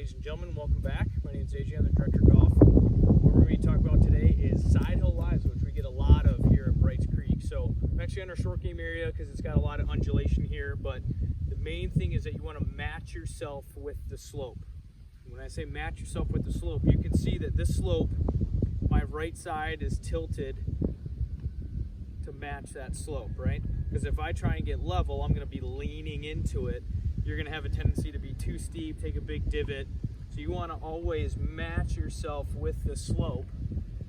ladies and gentlemen, welcome back. My name is AJ, I'm the Director of Golf. What we're going to be talking about today is side hill lies, which we get a lot of here at Brights Creek. So I'm actually in our short game area because it's got a lot of undulation here, but the main thing is that you want to match yourself with the slope. When I say match yourself with the slope, you can see that this slope, my right side is tilted to match that slope, right? Because if I try and get level, I'm going to be leaning into it. You're going to have a tendency to be too steep, take a big divot. So you want to always match yourself with the slope,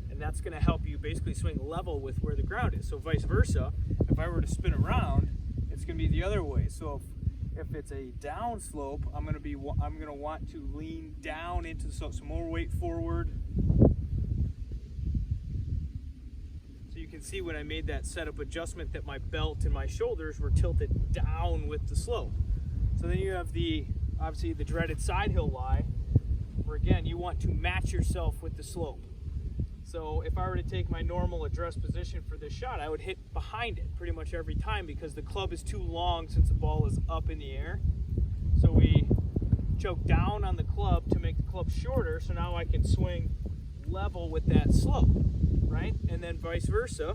and that's going to help you basically swing level with where the ground is. So vice versa, if I were to spin around, it's going to be the other way. So if it's a down slope, I'm going to want to lean down into the slope, so more weight forward. So you can see when I made that setup adjustment that my belt and my shoulders were tilted down with the slope. So then you have obviously the dreaded side hill lie, where again, you want to match yourself with the slope. So if I were to take my normal address position for this shot, I would hit behind it pretty much every time because the club is too long since the ball is up in the air. So we choke down on the club to make the club shorter, so now I can swing level with that slope, right? And then vice versa,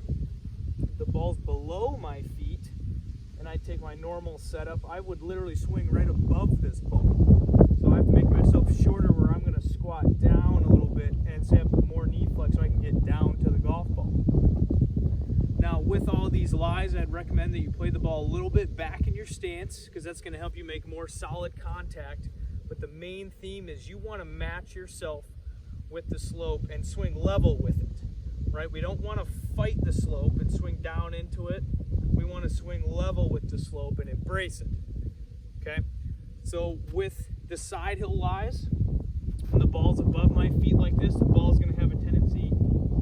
if the ball's below my feet, and I take my normal setup, I would literally swing right above this ball. So I have to make myself shorter where I'm going to squat down a little bit and have more knee flex so I can get down to the golf ball. Now with all these lies, I'd recommend that you play the ball a little bit back in your stance because that's going to help you make more solid contact. But the main theme is you want to match yourself with the slope and swing level with it, right? We don't want to fight the slope and swing down into it. We want to swing level with the slope and embrace it, okay? So with the side hill lies, when the ball's above my feet like this, the ball's going to have a tendency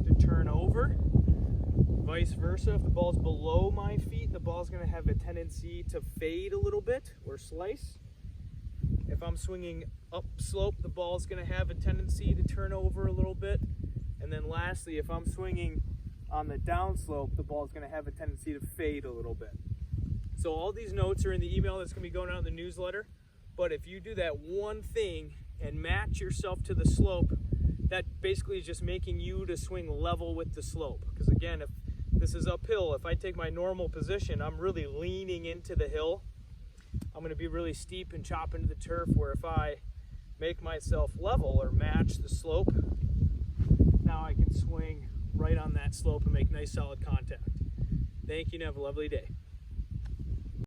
to turn over. Vice versa, if the ball's below my feet, the ball's going to have a tendency to fade a little bit or slice. If I'm swinging up slope, the ball's going to have a tendency to turn over a little bit. And then lastly, if I'm swinging on the down slope, the ball is going to have a tendency to fade a little bit. So all these notes are in the email that's going to be going out in the newsletter. But if you do that one thing and match yourself to the slope, that basically is just making you to swing level with the slope. Because again, if this is uphill, if I take my normal position, I'm really leaning into the hill. I'm going to be really steep and chop into the turf, where if I make myself level or match the slope, now I can swing right on that slope and make nice solid contact. Thank you and have a lovely day.